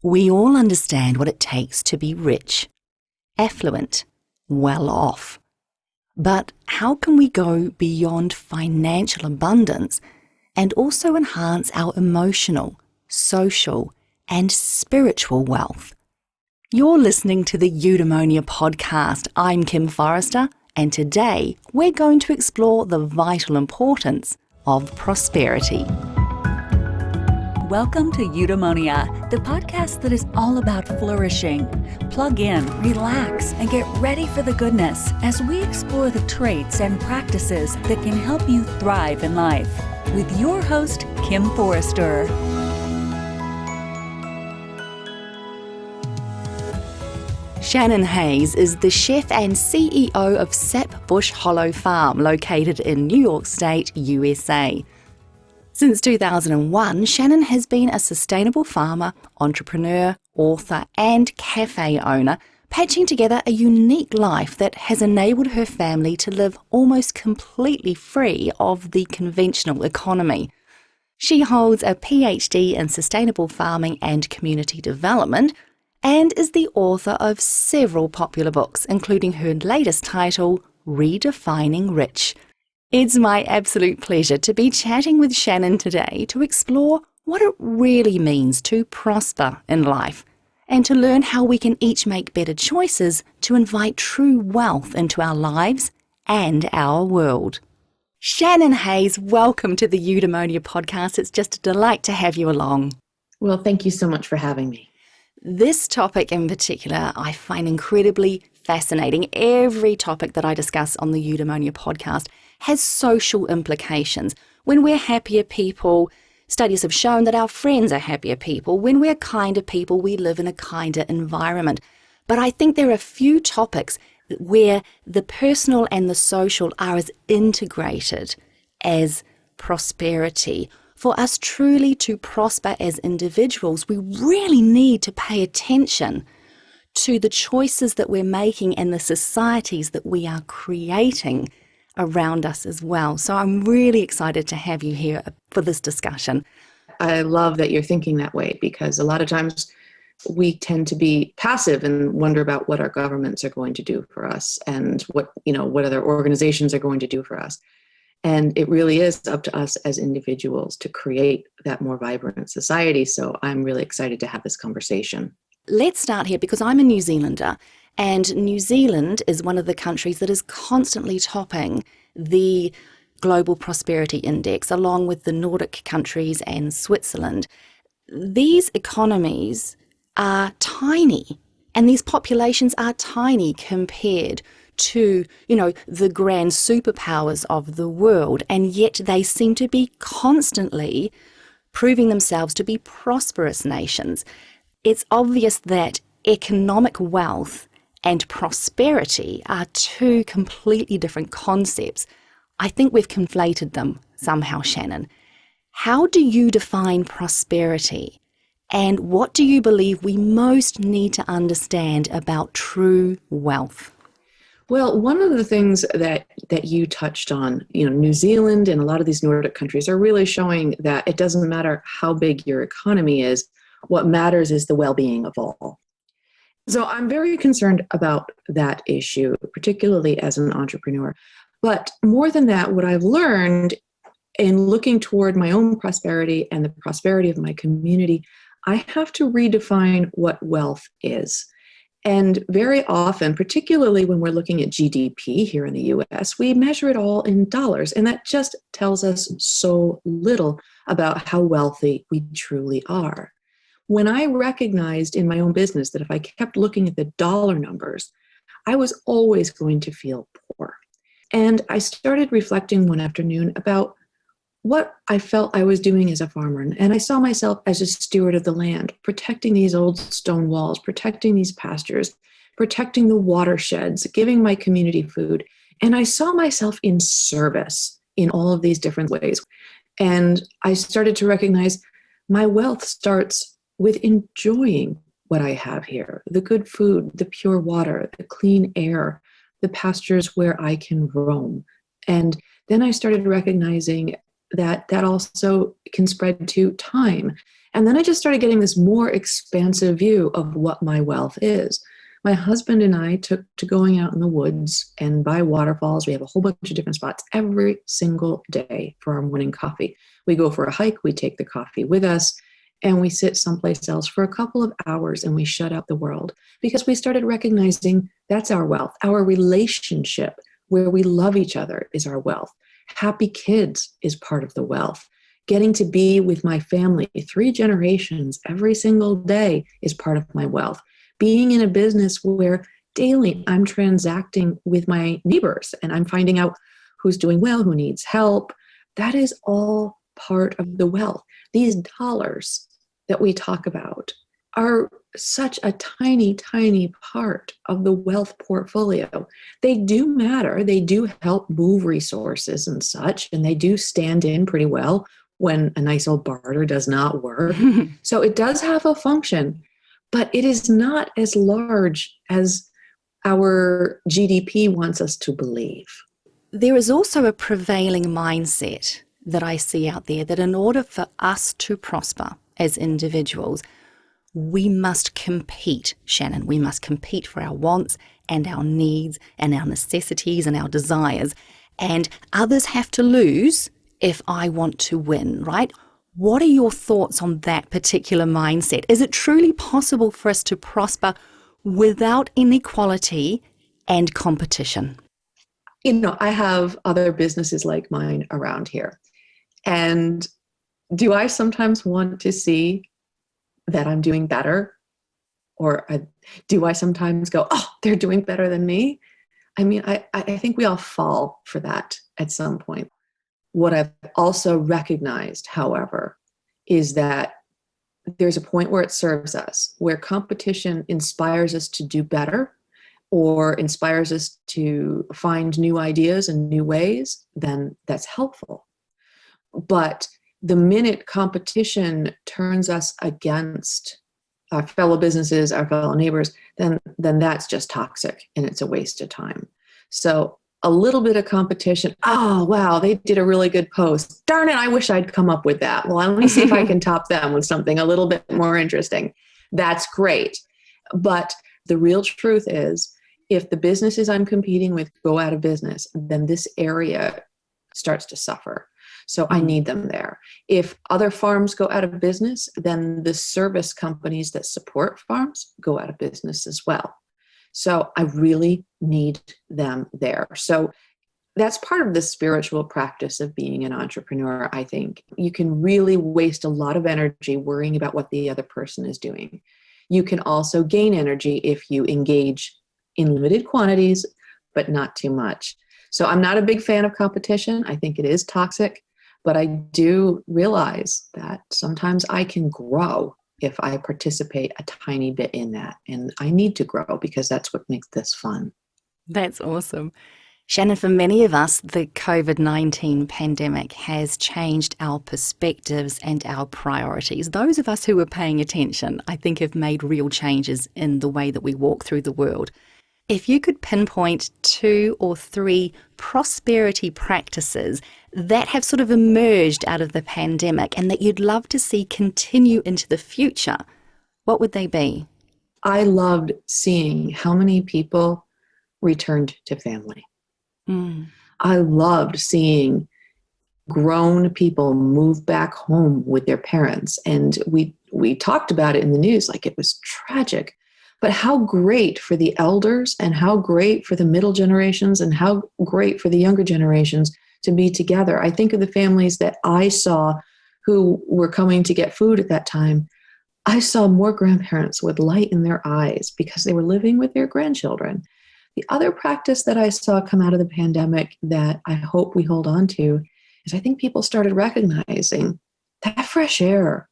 We all understand what it takes to be rich, affluent, well off. But how can we go beyond financial abundance and also enhance our emotional, social, and spiritual wealth? You're listening to the Eudaemonia podcast. I'm Kim Forrester, and today we're going to explore the vital importance of prosperity. Welcome to Eudaemonia, the podcast that is all about flourishing. Plug in, relax, and get ready for the goodness as we explore the traits and practices that can help you thrive in life. With your host, Kim Forrester. Shannon Hayes is the chef and CEO of Sap Bush Hollow Farm, located in New York State, USA. Since 2001, Shannon has been a sustainable farmer, entrepreneur, author, and cafe owner, patching together a unique life that has enabled her family to live almost completely free of the conventional economy. She holds a PhD in sustainable farming and community development and is the author of several popular books, including her latest title, Redefining Rich. It's my absolute pleasure to be chatting with Shannon today to explore what it really means to prosper in life and to learn how we can each make better choices to invite true wealth into our lives and our world. Shannon Hayes, welcome to the Eudaemonia podcast. It's just a delight to have you along. Well, thank you so much for having me. This topic in particular, I find incredibly fascinating. Every topic that I discuss on the Eudaemonia podcast has social implications. When we're happier people, studies have shown that our friends are happier people. When we're kinder people, we live in a kinder environment. But I think there are few topics where the personal and the social are as integrated as prosperity. For us truly to prosper as individuals, we really need to pay attention to the choices that we're making and the societies that we are creating around us as well. So I'm really excited to have you here for this discussion. I love that you're thinking that way, because a lot of times we tend to be passive and wonder about what our governments are going to do for us and what other organizations are going to do for us. And it really is up to us as individuals to create that more vibrant society. So I'm really excited to have this conversation. Let's start here because I'm a New Zealander, and New Zealand is one of the countries that is constantly topping the Global Prosperity Index, along with the Nordic countries and Switzerland. These economies are tiny, and these populations are tiny compared to, the grand superpowers of the world, and yet they seem to be constantly proving themselves to be prosperous nations. It's obvious that economic wealth and prosperity are two completely different concepts. I think we've conflated them somehow, Shannon. How do you define prosperity? And what do you believe we most need to understand about true wealth? Well, one of the things that you touched on, New Zealand and a lot of these Nordic countries are really showing that it doesn't matter how big your economy is. What matters is the well-being of all. So I'm very concerned about that issue, particularly as an entrepreneur. But more than that, what I've learned in looking toward my own prosperity and the prosperity of my community, I have to redefine what wealth is. And very often, particularly when we're looking at GDP here in the US, we measure it all in dollars. And that just tells us so little about how wealthy we truly are. When I recognized in my own business that if I kept looking at the dollar numbers, I was always going to feel poor. And I started reflecting one afternoon about what I felt I was doing as a farmer. And I saw myself as a steward of the land, protecting these old stone walls, protecting these pastures, protecting the watersheds, giving my community food. And I saw myself in service in all of these different ways. And I started to recognize my wealth starts with enjoying what I have here, the good food, the pure water, the clean air, the pastures where I can roam. And then I started recognizing that also can spread to time And then I just started getting this more expansive view of what my wealth is. My husband and I took to going out in the woods and by waterfalls. We have a whole bunch of different spots every single day for our morning coffee. We go for a hike, we take the coffee with us, and we sit someplace else for a couple of hours and we shut out the world because we started recognizing that's our wealth. Our relationship where we love each other is our wealth. Happy kids is part of the wealth. Getting to be with my family 3 generations every single day is part of my wealth. Being in a business where daily I'm transacting with my neighbors and I'm finding out who's doing well, who needs help, that is all part of the wealth. These dollars that we talk about are such a tiny, tiny part of the wealth portfolio. They do matter. They do help move resources and such, and they do stand in pretty well when a nice old barter does not work. So it does have a function, but it is not as large as our GDP wants us to believe. There is also a prevailing mindset that I see out there that in order for us to prosper as individuals, we must compete, Shannon. We must compete for our wants and our needs and our necessities and our desires. And others have to lose if I want to win, right? What are your thoughts on that particular mindset? Is it truly possible for us to prosper without inequality and competition? You know, I have other businesses like mine around here. And do I sometimes want to see that I'm doing better? Or do I sometimes go, oh, they're doing better than me? I mean, I think we all fall for that at some point. What I've also recognized, however, is that there's a point where it serves us, where competition inspires us to do better or inspires us to find new ideas and new ways, then that's helpful. But the minute competition turns us against our fellow businesses, our fellow neighbors, then that's just toxic and it's a waste of time. So a little bit of competition. Oh, wow, they did a really good post. Darn it, I wish I'd come up with that. Well, let me see if I can top them with something a little bit more interesting. That's great. But the real truth is, if the businesses I'm competing with go out of business, then this area starts to suffer. So I need them there. If other farms go out of business, then the service companies that support farms go out of business as well. So I really need them there. So that's part of the spiritual practice of being an entrepreneur, I think. You can really waste a lot of energy worrying about what the other person is doing. You can also gain energy if you engage in limited quantities, but not too much. So I'm not a big fan of competition. I think it is toxic, but I do realize that sometimes I can grow if I participate a tiny bit in that. And I need to grow because that's what makes this fun. That's awesome. Shannon, for many of us, the COVID-19 pandemic has changed our perspectives and our priorities. Those of us who were paying attention, I think, have made real changes in the way that we walk through the world. If you could pinpoint 2 or 3 prosperity practices that have sort of emerged out of the pandemic and that you'd love to see continue into the future, what would they be? I loved seeing how many people returned to family. I loved seeing grown people move back home with their parents. And we talked about it in the news like it was tragic. But how great for the elders and how great for the middle generations and how great for the younger generations to be together. I think of the families that I saw who were coming to get food at that time. I saw more grandparents with light in their eyes because they were living with their grandchildren. The other practice that I saw come out of the pandemic that I hope we hold on to is I think people started recognizing that fresh air,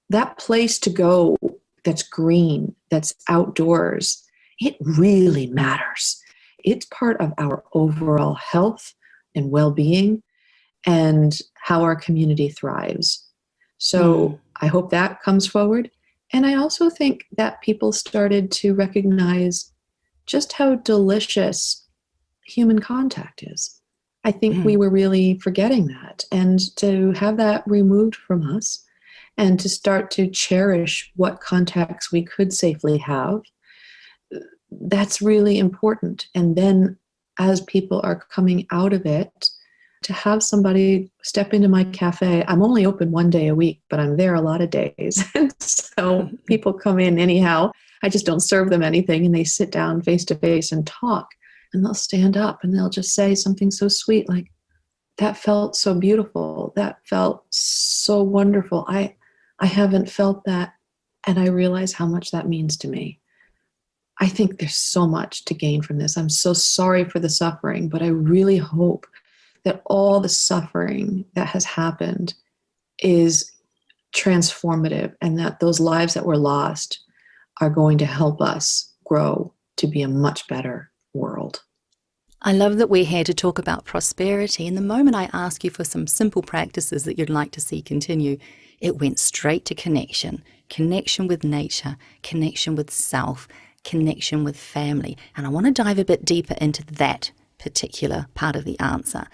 that place to go that's green, that's outdoors, it really matters. It's part of our overall health and well-being and how our community thrives. So I hope that comes forward. And I also think that people started to recognize just how delicious human contact is. I think we were really forgetting that. And to have that removed from us and to start to cherish what contacts we could safely have. That's really important. And then as people are coming out of it, to have somebody step into my cafe. I'm only open one day a week, but I'm there a lot of days. And so people come in anyhow. I just don't serve them anything, and they sit down face to face and talk, and they'll stand up and they'll just say something so sweet like, that felt so beautiful. That felt so wonderful. I haven't felt that, and I realize how much that means to me. I think there's so much to gain from this. I'm so sorry for the suffering, but I really hope that all the suffering that has happened is transformative, and that those lives that were lost are going to help us grow to be a much better world. I love that we're here to talk about prosperity. And the moment I ask you for some simple practices that you'd like to see continue, it went straight to connection. Connection with nature, connection with self, connection with family. And I want to dive a bit deeper into that particular part of the answer.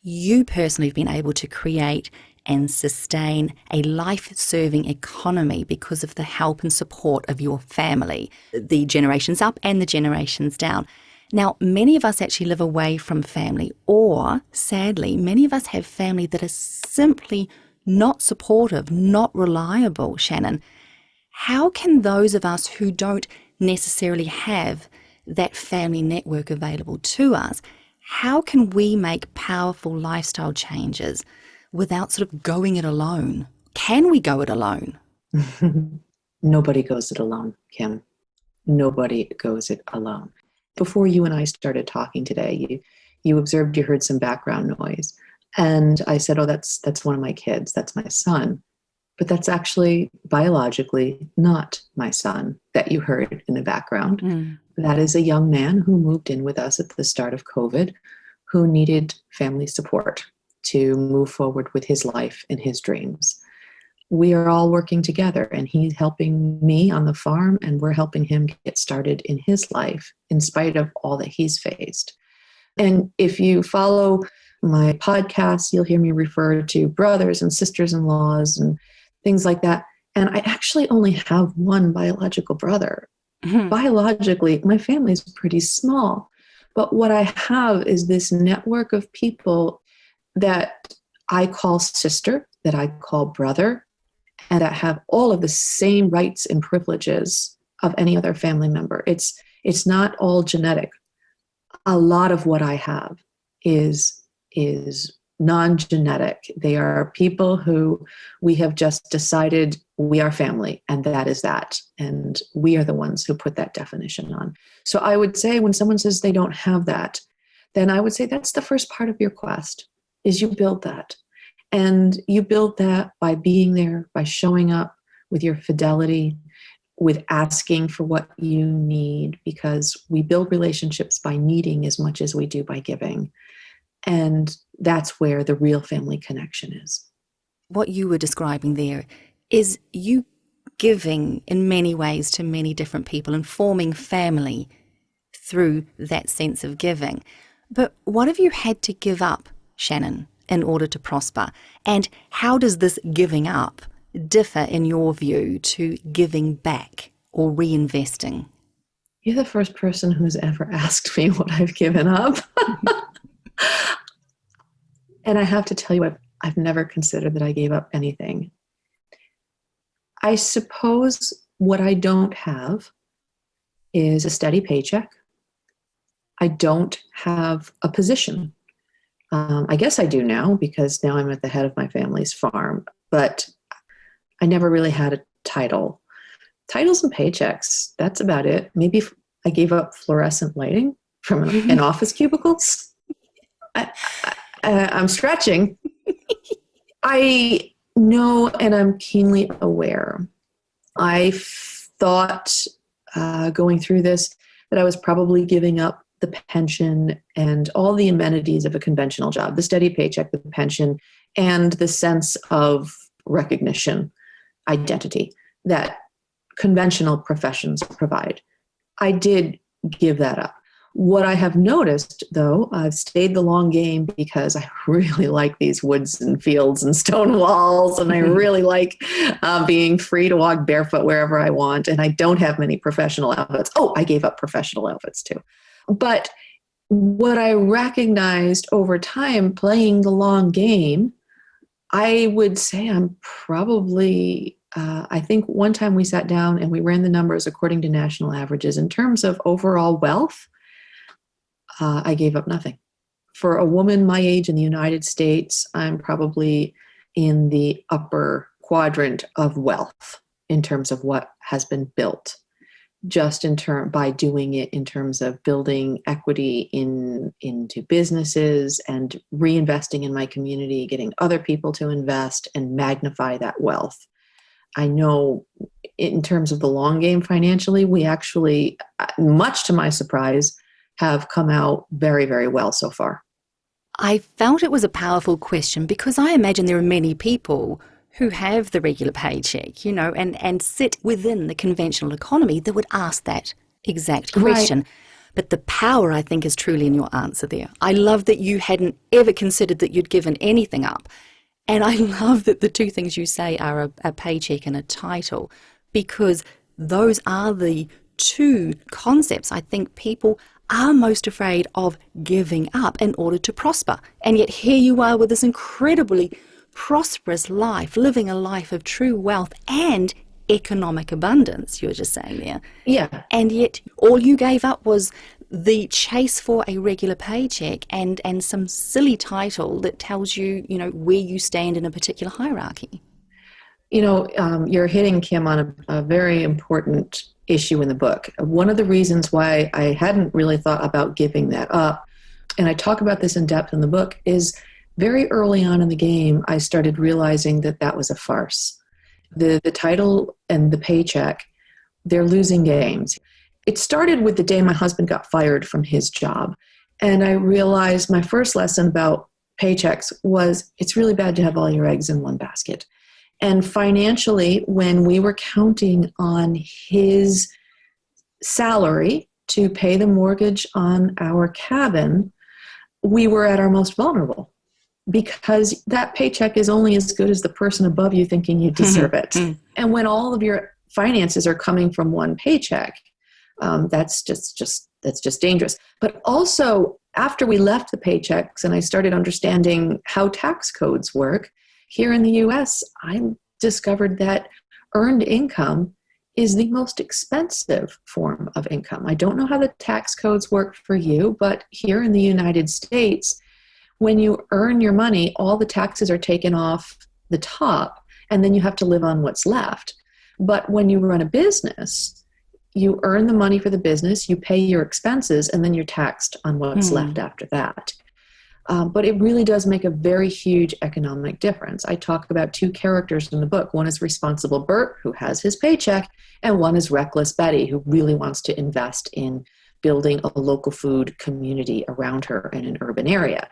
You personally have been able to create and sustain a life-serving economy because of the help and support of your family, the generations up and the generations down. Now, many of us actually live away from family, or sadly, many of us have family that is simply not supportive, not reliable, Shannon. How can those of us who don't necessarily have that family network available to us, how can we make powerful lifestyle changes without sort of going it alone? Can we go it alone? Nobody goes it alone, Kim. Nobody goes it alone. Before you and I started talking today, you observed you heard some background noise. And I said, oh, that's one of my kids. That's my son. But that's actually biologically not my son that you heard in the background. Mm. That is a young man who moved in with us at the start of COVID, who needed family support to move forward with his life and his dreams. We are all working together, and he's helping me on the farm, and we're helping him get started in his life in spite of all that he's faced. And if you follow my podcast, you'll hear me refer to brothers and sisters-in-laws and things like that. And I actually only have one biological brother. Mm-hmm. Biologically, my family is pretty small. But what I have is this network of people that I call sister, that I call brother, and that have all of the same rights and privileges of any other family member. It's not all genetic. A lot of what I have is non-genetic. They are people who we have just decided we are family, and that is that. And we are the ones who put that definition on. So I would say when someone says they don't have that, then I would say that's the first part of your quest, is you build that. And you build that by being there, by showing up with your fidelity, with asking for what you need, because we build relationships by needing as much as we do by giving. And that's where the real family connection is. What you were describing there is you giving in many ways to many different people and forming family through that sense of giving. But what have you had to give up, Shannon, in order to prosper? And how does this giving up differ, in your view, to giving back or reinvesting? You're the first person who's ever asked me what I've given up. And I have to tell you, I've never considered that I gave up anything. I suppose what I don't have is a steady paycheck. I don't have a position. I guess I do now, because now I'm at the head of my family's farm, but I never really had a title. Titles and paychecks, that's about it. Maybe I gave up fluorescent lighting from an office cubicles. I'm stretching. I know, and I'm keenly aware. I thought going through this that I was probably giving up the pension and all the amenities of a conventional job, the steady paycheck, the pension, and the sense of recognition, identity that conventional professions provide. I did give that up. What I have noticed, though, I've stayed the long game because I really like these woods and fields and stone walls, and I really like being free to walk barefoot wherever I want, and I don't have many professional outfits. Oh, I gave up professional outfits too. But what I recognized over time playing the long game, I would say I'm probably, I think one time we sat down and we ran the numbers according to national averages. In terms of overall wealth, I gave up nothing. For a woman my age in the United States, I'm probably in the upper quadrant of wealth in terms of what has been built, just by doing it in terms of building equity into businesses and reinvesting in my community, getting other people to invest and magnify that wealth. I know in terms of the long game financially, we actually, much to my surprise, have come out very, very well so far. I felt it was a powerful question because I imagine there are many people who have the regular paycheck, and sit within the conventional economy that would ask that exact question. Right. But the power, I think, is truly in your answer there. I love that you hadn't ever considered that you'd given anything up. And I love that the two things you say are a paycheck and a title, because those are the two concepts I think people are most afraid of giving up in order to prosper. And yet here you are with this incredibly prosperous life, living a life of true wealth and economic abundance, you were just saying there. Yeah. And yet all you gave up was the chase for a regular paycheck and some silly title that tells you, where you stand in a particular hierarchy. You're hitting, Kim, on a very important issue in the book. One of the reasons why I hadn't really thought about giving that up, and I talk about this in depth in the book, is very early on in the game, I started realizing that was a farce. The title and the paycheck, they're losing games. It started with the day my husband got fired from his job. And I realized my first lesson about paychecks was it's really bad to have all your eggs in one basket. And financially, when we were counting on his salary to pay the mortgage on our cabin, we were at our most vulnerable because that paycheck is only as good as the person above you thinking you deserve it. And when all of your finances are coming from one paycheck, that's just dangerous. But also, after we left the paychecks and I started understanding how tax codes work, here in the US, I discovered that earned income is the most expensive form of income. I don't know how the tax codes work for you, but here in the United States, when you earn your money, all the taxes are taken off the top, and then you have to live on what's left. But when you run a business, you earn the money for the business, you pay your expenses, and then you're taxed on what's left after that. But it really does make a very huge economic difference. I talk about two characters in the book. One is responsible Bert, who has his paycheck, and one is reckless Betty, who really wants to invest in building a local food community around her in an urban area.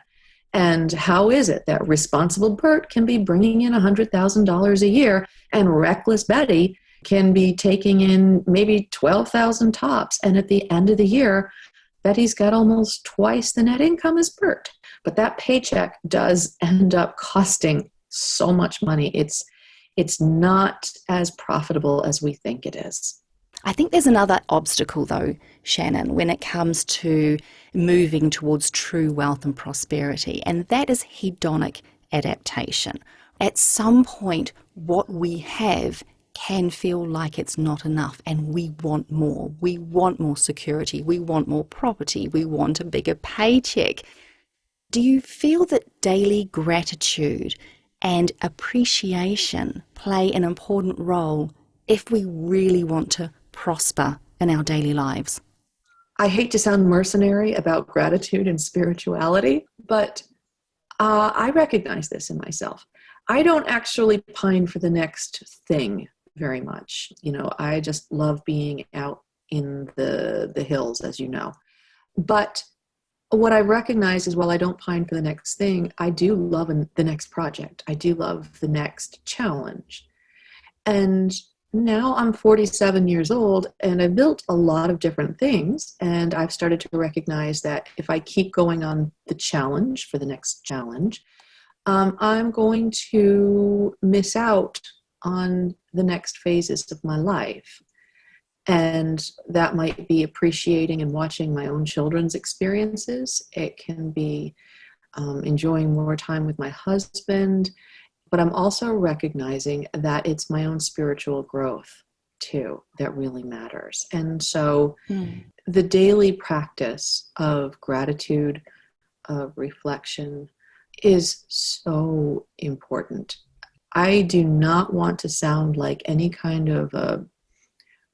And how is it that responsible Bert can be bringing in $100,000 a year and reckless Betty can be taking in maybe 12,000 tops, and at the end of the year, Betty's got almost twice the net income as Bert. But that paycheck does end up costing so much money. It's not as profitable as we think it is. I think there's another obstacle, though, Shannon, when it comes to moving towards true wealth and prosperity, and that is hedonic adaptation. At some point, what we have can feel like it's not enough, and we want more. We want more security. We want more property. We want a bigger paycheck. Do you feel that daily gratitude and appreciation play an important role if we really want to prosper in our daily lives? I hate to sound mercenary about gratitude and spirituality, but I recognize this in myself. I don't actually pine for the next thing very much. I just love being out in the hills, as you know. But what I recognize is while I don't pine for the next thing, I do love the next project. I do love the next challenge. And now I'm 47 years old and I've built a lot of different things. And I've started to recognize that if I keep going on the challenge for the next challenge, I'm going to miss out on the next phases of my life. And that might be appreciating and watching my own children's experiences. It can be enjoying more time with my husband. But I'm also recognizing that it's my own spiritual growth, too, that really matters. And so the daily practice of gratitude, of reflection, is so important. I do not want to sound like any kind of a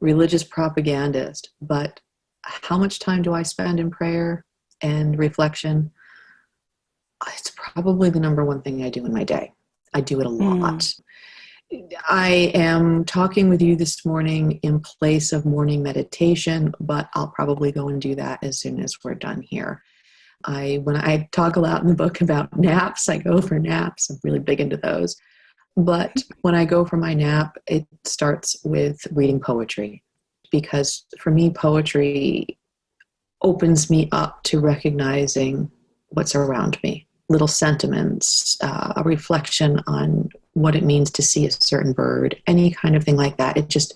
religious propagandist, but how much time do I spend in prayer and reflection? It's probably the number one thing I do in my day. I do it a lot. I am talking with you this morning in place of morning meditation, but I'll probably go and do that as soon as we're done here. When I talk a lot in the book about naps, I go for naps. I'm really big into those. But when I go for my nap, it starts with reading poetry, because for me, poetry opens me up to recognizing what's around me. Little sentiments, a reflection on what it means to see a certain bird, any kind of thing like that. It just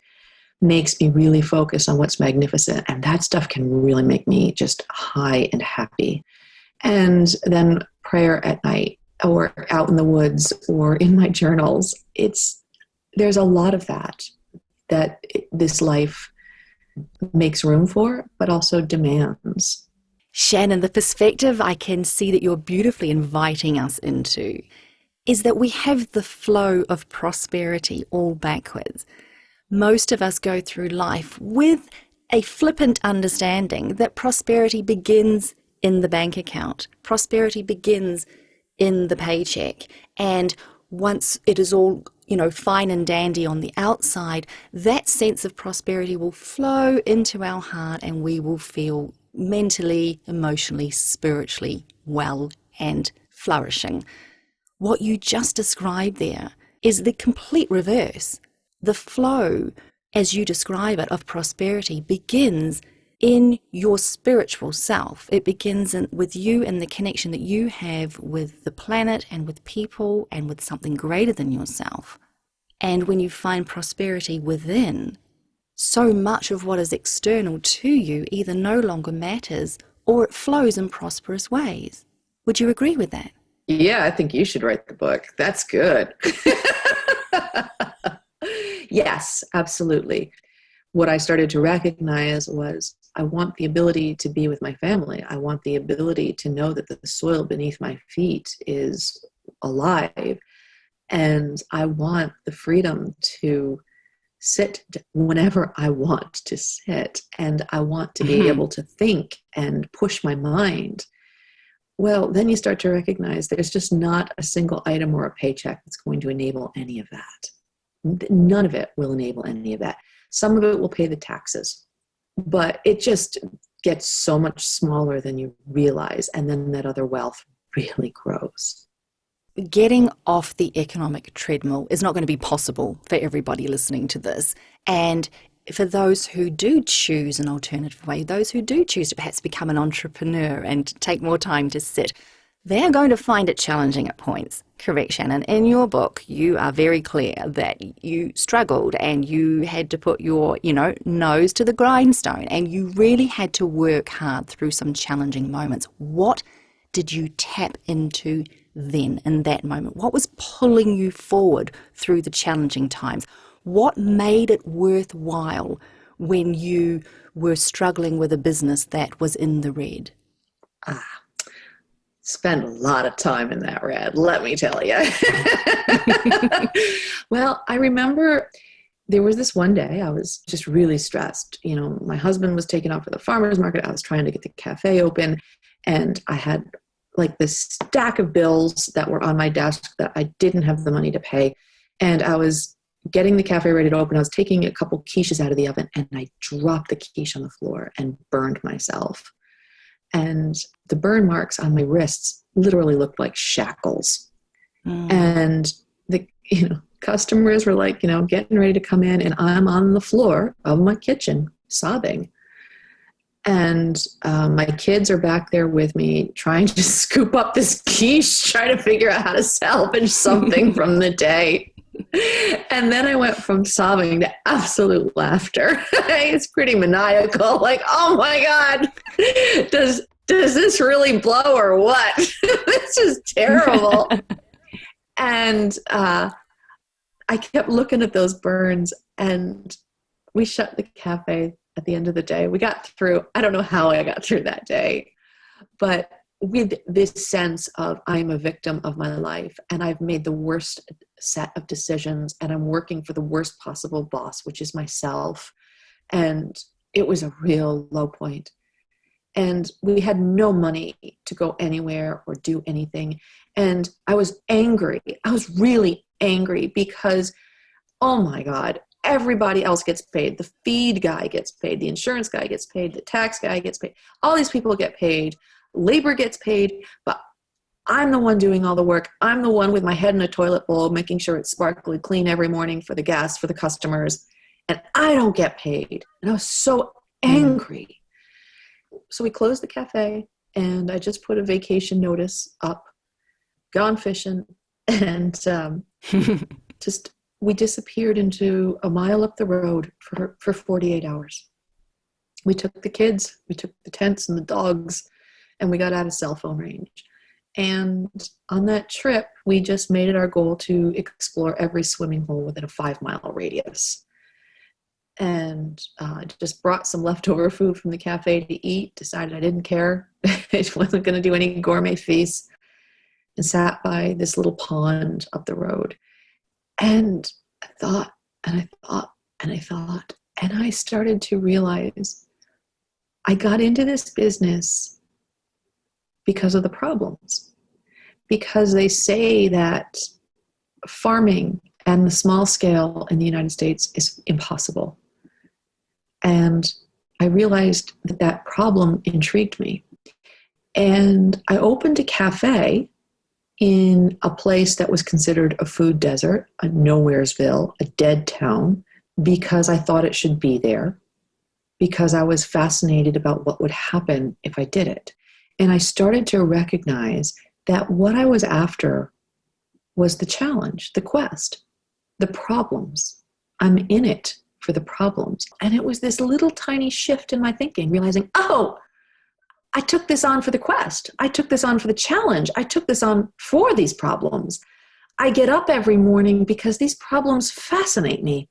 makes me really focus on what's magnificent. And that stuff can really make me just high and happy. And then prayer at night, or out in the woods, or in my journals. There's a lot of that this life makes room for, but also demands. Shannon, the perspective I can see that you're beautifully inviting us into is that we have the flow of prosperity all backwards. Most of us go through life with a flippant understanding that prosperity begins in the bank account. Prosperity begins in the paycheck. And once it is all, fine and dandy on the outside, that sense of prosperity will flow into our heart and we will feel mentally, emotionally, spiritually well and flourishing. What you just described there is the complete reverse. The flow, as you describe it, of prosperity begins in your spiritual self. It begins with you and the connection that you have with the planet and with people and with something greater than yourself. And when you find prosperity within, so much of what is external to you either no longer matters or it flows in prosperous ways. Would you agree with that? Yeah, I think you should write the book. That's good. Yes, absolutely. What I started to recognize was I want the ability to be with my family. I want the ability to know that the soil beneath my feet is alive. And I want the freedom to sit whenever I want to sit. And I want to be able to think and push my mind. Well, then you start to recognize there's just not a single item or a paycheck that's going to enable any of that. None of it will enable any of that. Some of it will pay the taxes, but it just gets so much smaller than you realize. And then that other wealth really grows. Getting off the economic treadmill is not going to be possible for everybody listening to this. And for those who do choose an alternative way, those who do choose to perhaps become an entrepreneur and take more time to sit, they're going to find it challenging at points. Correct, Shannon? In your book, you are very clear that you struggled and you had to put your, nose to the grindstone and you really had to work hard through some challenging moments. What did you tap into then in that moment? What was pulling you forward through the challenging times? What made it worthwhile when you were struggling with a business that was in the red? Spend a lot of time in that red, let me tell you. Well, I remember there was this one day I was just really stressed. My husband was taken out for the farmer's market. I was trying to get the cafe open, and I had like this stack of bills that were on my desk that I didn't have the money to pay. And I was getting the cafe ready to open. I was taking a couple quiches out of the oven, and I dropped the quiche on the floor and burned myself. And the burn marks on my wrists literally looked like shackles. And the customers were like, getting ready to come in, and I'm on the floor of my kitchen sobbing. And my kids are back there with me trying to scoop up this quiche, trying to figure out how to salvage something from the day. And then I went from sobbing to absolute laughter. It's pretty maniacal. Like, oh my God, does this really blow or what? This is terrible. And I kept looking at those burns, and we shut the cafe at the end of the day. We got through. I don't know how I got through that day, but with this sense of I'm a victim of my life, and I've made the worst set of decisions, and I'm working for the worst possible boss, which is myself. And it was a real low point. And we had no money to go anywhere or do anything. And I was angry. I was really angry because, oh my God, everybody else gets paid. The feed guy gets paid. The insurance guy gets paid. The tax guy gets paid. All these people get paid. Labor gets paid. But I'm the one doing all the work. I'm the one with my head in a toilet bowl, making sure it's sparkly clean every morning for the guests, for the customers. And I don't get paid. And I was so angry. So we closed the cafe, and I just put a vacation notice up, gone fishing, and we disappeared into a mile up the road for 48 hours. We took the kids, we took the tents and the dogs, and we got out of cell phone range. And on that trip, we just made it our goal to explore every swimming hole within a 5-mile radius. And just brought some leftover food from the cafe to eat, decided I didn't care. I wasn't going to do any gourmet feasts, and sat by this little pond up the road. And I thought, and I thought, and I thought, and I started to realize I got into this business because of the problems. Because they say that farming and the small scale in the United States is impossible. And I realized that problem intrigued me. And I opened a cafe in a place that was considered a food desert, a nowheresville, a dead town, because I thought it should be there, because I was fascinated about what would happen if I did it. And I started to recognize that what I was after was the challenge, the quest, the problems. I'm in it for the problems. And it was this little tiny shift in my thinking, realizing, oh, I took this on for the quest. I took this on for the challenge. I took this on for these problems. I get up every morning because these problems fascinate me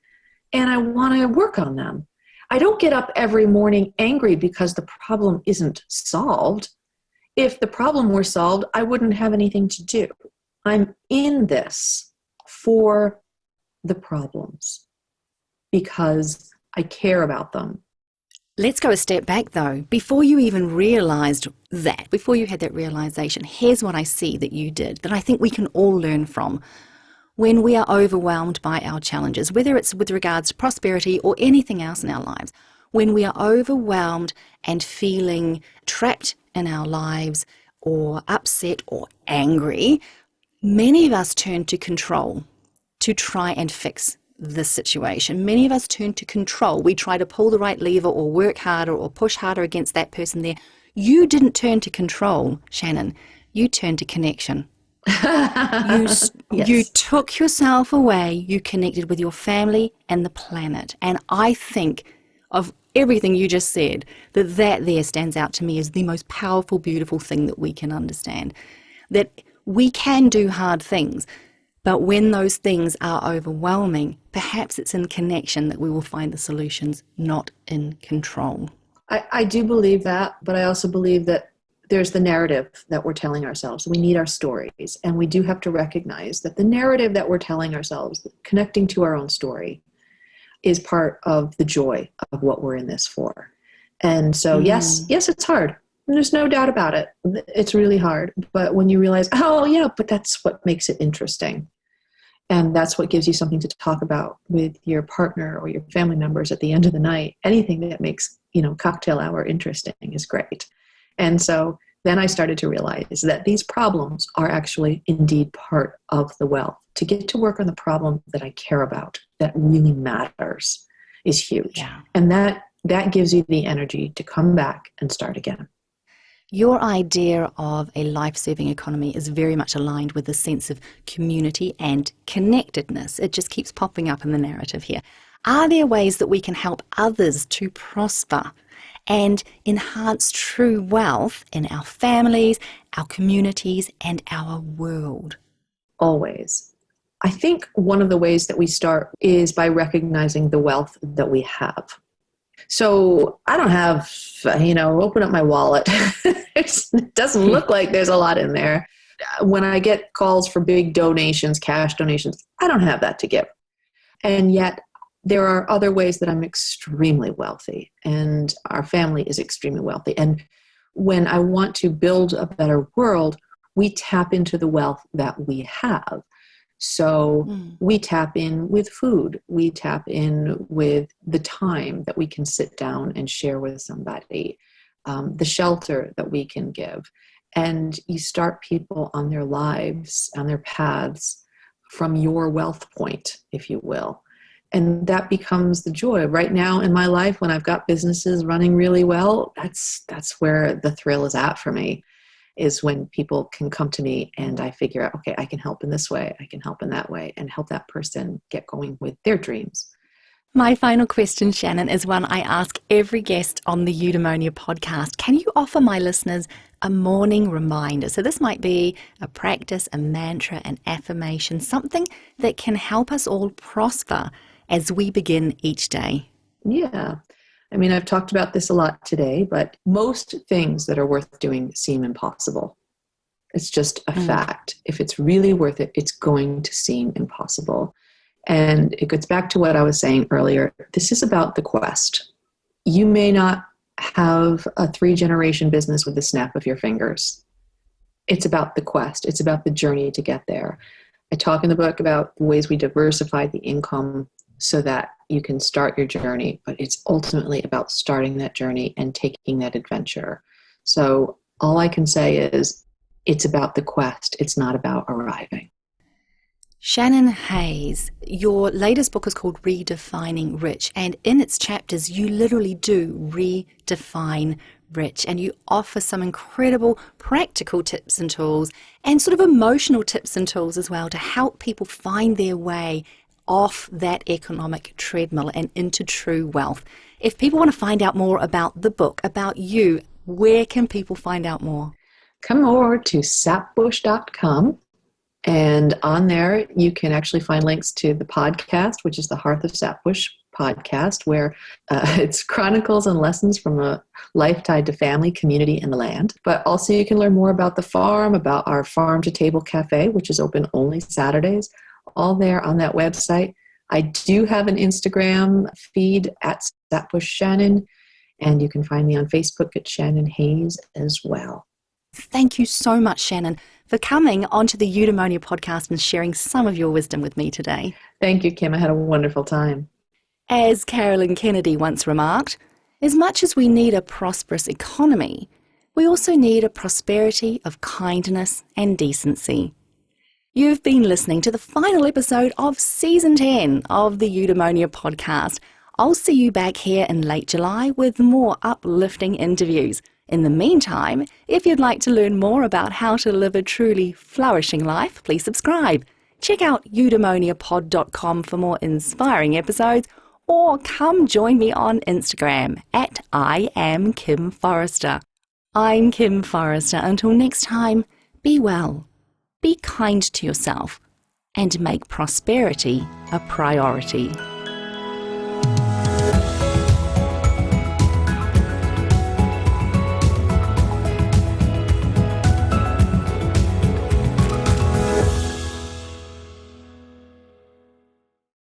and I want to work on them. I don't get up every morning angry because the problem isn't solved. If the problem were solved, I wouldn't have anything to do. I'm in this for the problems because I care about them. Let's go a step back though. Before you even realized that, before you had that realization, here's what I see that you did that I think we can all learn from. When we are overwhelmed by our challenges, whether it's with regards to prosperity or anything else in our lives, when we are overwhelmed and feeling trapped in our lives or upset or angry, many of us turn to control to try and fix the situation. Many of us turn to control. We try to pull the right lever or work harder or push harder against that person there. You didn't turn to control, Shannon. You turned to connection. Yes. You took yourself away. You connected with your family and the planet. And I think of everything you just said, that there stands out to me as the most powerful, beautiful thing that we can understand. That we can do hard things, but when those things are overwhelming, perhaps it's in connection that we will find the solutions, not in control. I do believe that, but I also believe that there's the narrative that we're telling ourselves. We need our stories, and we do have to recognize that the narrative that we're telling ourselves, connecting to our own story, is part of the joy of what we're in this for. And so, yes, it's hard. There's no doubt about it. It's really hard. But when you realize, oh, yeah, but that's what makes it interesting. And that's what gives you something to talk about with your partner or your family members at the end of the night. Anything that makes, cocktail hour interesting is great. And so Then I started to realize that these problems are actually indeed part of the wealth. To get to work on the problem that I care about, that really matters, is huge. Yeah. And that gives you the energy to come back and start again. Your idea of a life-serving economy is very much aligned with the sense of community and connectedness. It just keeps popping up in the narrative here. Are there ways that we can help others to prosper and enhance true wealth in our families, our communities, and our world? Always. I think one of the ways that we start is by recognizing the wealth that we have. So I don't have, open up my wallet. It doesn't look like there's a lot in there. When I get calls for big donations, cash donations, I don't have that to give. And yet there are other ways that I'm extremely wealthy, and our family is extremely wealthy. And when I want to build a better world, we tap into the wealth that we have. So we tap in with food. We tap in with the time that we can sit down and share with somebody, the shelter that we can give. And you start people on their lives, on their paths from your wealth point, if you will. And that becomes the joy. Right now in my life, when I've got businesses running really well, that's where the thrill is at for me. Is when people can come to me and I figure out, okay, I can help in this way, I can help in that way, and help that person get going with their dreams. My final question, Shannon, is one I ask every guest on the Eudaemonia podcast. Can you offer my listeners a morning reminder? So this might be a practice, a mantra, an affirmation, something that can help us all prosper as we begin each day. Yeah. I mean, I've talked about this a lot today, but most things that are worth doing seem impossible. It's just a fact. If it's really worth it, it's going to seem impossible. And it gets back to what I was saying earlier. This is about the quest. You may not have a 3-generation business with the snap of your fingers. It's about the quest. It's about the journey to get there. I talk in the book about the ways we diversify the income so that you can start your journey, but it's ultimately about starting that journey and taking that adventure. So all I can say is it's about the quest. It's not about arriving. Shannon Hayes, your latest book is called Redefining Rich, and in its chapters you literally do redefine rich, and you offer some incredible practical tips and tools and sort of emotional tips and tools as well to help people find their way off that economic treadmill and into true wealth. If people want to find out more about the book, about you, where can people find out more? Come over to sapbush.com, and on there you can actually find links to the podcast, which is the Hearth of Sapbush podcast, where it's chronicles and lessons from a life tied to family, community, and the land. But also you can learn more about the farm, about our farm to table cafe, which is open only Saturdays. All there on that website. I do have an Instagram feed at Sapbush Shannon, and you can find me on Facebook at Shannon Hayes as well. Thank you so much, Shannon, for coming onto the Eudaemonia podcast and sharing some of your wisdom with me today. Thank you, Kim. I had a wonderful time. As Carolyn Kennedy once remarked, as much as we need a prosperous economy, we also need a prosperity of kindness and decency. You've been listening to the final episode of Season 10 of the Eudaemonia podcast. I'll see you back here in late July with more uplifting interviews. In the meantime, if you'd like to learn more about how to live a truly flourishing life, please subscribe. Check out eudaemoniapod.com for more inspiring episodes, or come join me on Instagram at I am Kim Forrester. I'm Kim Forrester. Until next time, be well. Be kind to yourself and make prosperity a priority.